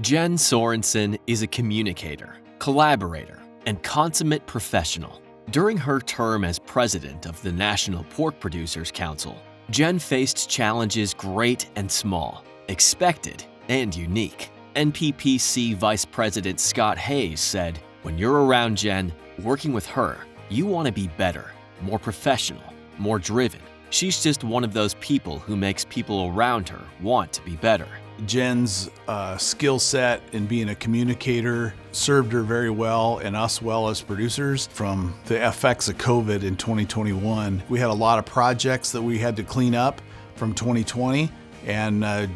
Jen Sorenson is a communicator, collaborator, and consummate professional. During her term as president of the National Pork Producers Council, Jen faced challenges great and small, expected and unique. NPPC Vice President Scott Hayes said, "When you're around Jen, working with her, you want to be better, more professional, more driven. She's just one of those people who makes people around her want to be better." Jen's skill set in being a communicator served her very well and us well as producers. From the effects of COVID in 2021, we had a lot of projects that we had to clean up from 2020, and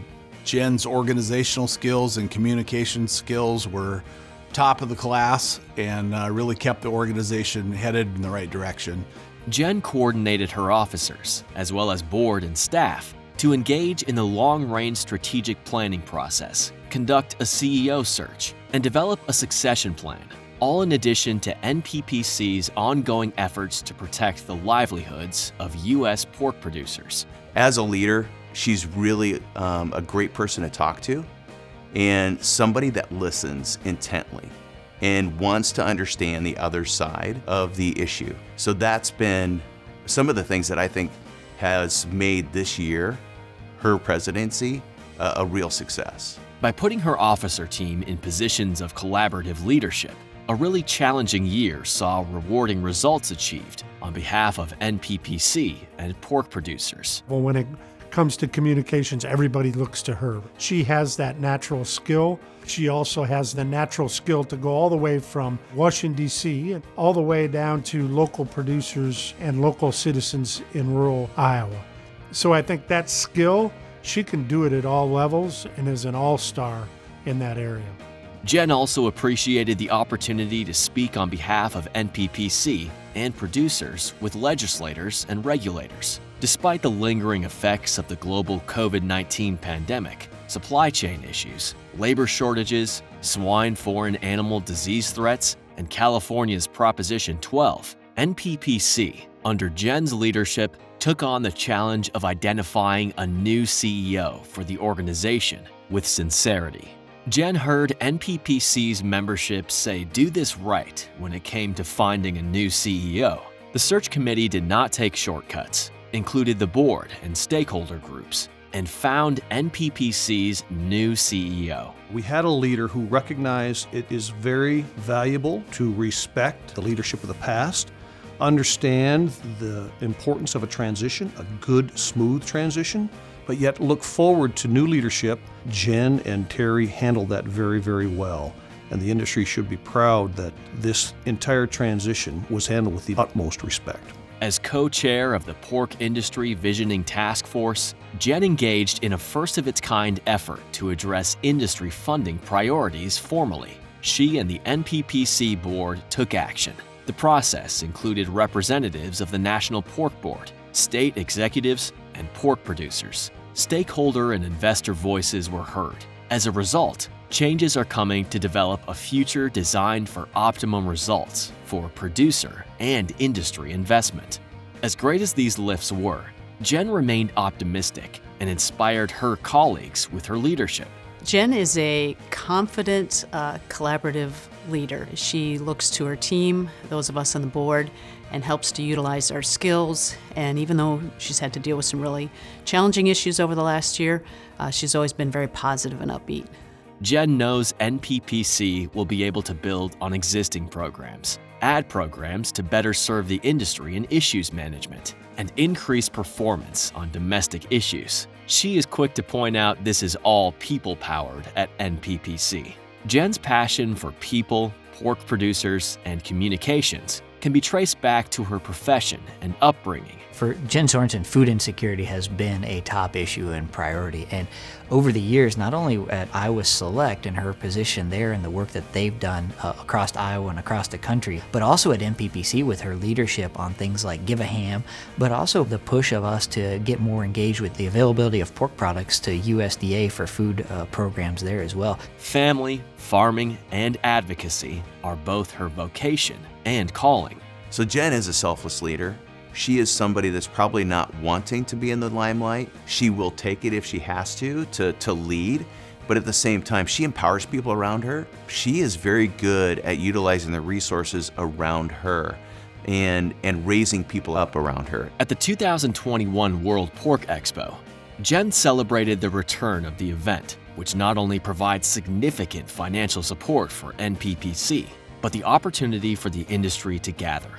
Jen's organizational skills and communication skills were top of the class and really kept the organization headed in the right direction. Jen coordinated her officers, as well as board and staff, to engage in the long-range strategic planning process, conduct a CEO search, and develop a succession plan, all in addition to NPPC's ongoing efforts to protect the livelihoods of U.S. pork producers. As a leader, she's really a great person to talk to and somebody that listens intently and wants to understand the other side of the issue. So that's been some of the things that I think has made this year, her presidency, a real success. By putting her officer team in positions of collaborative leadership, a really challenging year saw rewarding results achieved on behalf of NPPC and pork producers. Well, when it comes to communications, everybody looks to her. She has that natural skill. She also has the natural skill to go all the way from Washington, D.C., and all the way down to local producers and local citizens in rural Iowa. So I think that skill, she can do it at all levels and is an all-star in that area. Jen also appreciated the opportunity to speak on behalf of NPPC and producers with legislators and regulators. Despite the lingering effects of the global COVID-19 pandemic, supply chain issues, labor shortages, swine foreign animal disease threats, and California's Proposition 12, NPPC, under Jen's leadership, took on the challenge of identifying a new CEO for the organization with sincerity. Jen heard NPPC's membership say do this right when it came to finding a new CEO. The search committee did not take shortcuts, included the board and stakeholder groups, and found NPPC's new CEO. We had a leader who recognized it is very valuable to respect the leadership of the past, understand the importance of a transition, a good, smooth transition, but yet look forward to new leadership. Jen and Terry handled that very, very well. And the industry should be proud that this entire transition was handled with the utmost respect. As co-chair of the Pork Industry Visioning Task Force, Jen engaged in a first-of-its-kind effort to address industry funding priorities formally. She and the NPPC board took action. The process included representatives of the National Pork Board, state executives, and pork producers. Stakeholder and investor voices were heard. As a result, changes are coming to develop a future designed for optimum results for producer and industry investment. As great as these lifts were, Jen remained optimistic and inspired her colleagues with her leadership. Jen is a confident, collaborative leader. She looks to her team, those of us on the board, and helps to utilize our skills. And even though she's had to deal with some really challenging issues over the last year, she's always been very positive and upbeat. Jen knows NPPC will be able to build on existing programs, add programs to better serve the industry in issues management, and increase performance on domestic issues. She is quick to point out this is all people-powered at NPPC. Jen's passion for people, pork producers, and communications can be traced back to her profession and upbringing. For Jen Sorenson, food insecurity has been a top issue and priority. And over the years, not only at Iowa Select and her position there and the work that they've done across Iowa and across the country, but also at NPPC with her leadership on things like Give a Ham, but also the push of us to get more engaged with the availability of pork products to USDA for food programs there as well. Family, farming, and advocacy are both her vocation and calling. So Jen is a selfless leader. She is somebody that's probably not wanting to be in the limelight. She will take it if she has to lead, but at the same time, she empowers people around her. She is very good at utilizing the resources around her and raising people up around her. At the 2021 World Pork Expo, Jen celebrated the return of the event, which not only provides significant financial support for NPPC, but the opportunity for the industry to gather.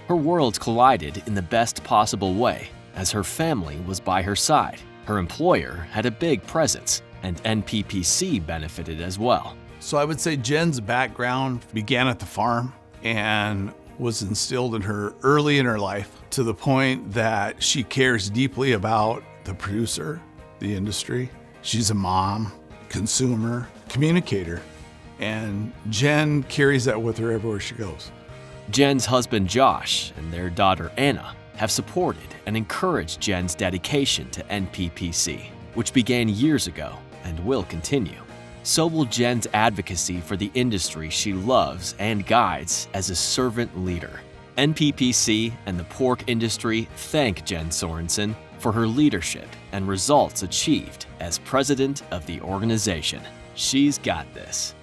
Her worlds collided in the best possible way, as her family was by her side, her employer had a big presence, and NPPC benefited as well. So I would say Jen's background began at the farm and was instilled in her early in her life, to the point that she cares deeply about the producer, the industry. She's a mom, consumer, communicator, and Jen carries that with her everywhere she goes. Jen's husband Josh and their daughter Anna have supported and encouraged Jen's dedication to NPPC, which began years ago and will continue. So will Jen's advocacy for the industry she loves and guides as a servant leader. NPPC and the pork industry thank Jen Sorenson for her leadership and results achieved as president of the organization. She's got this.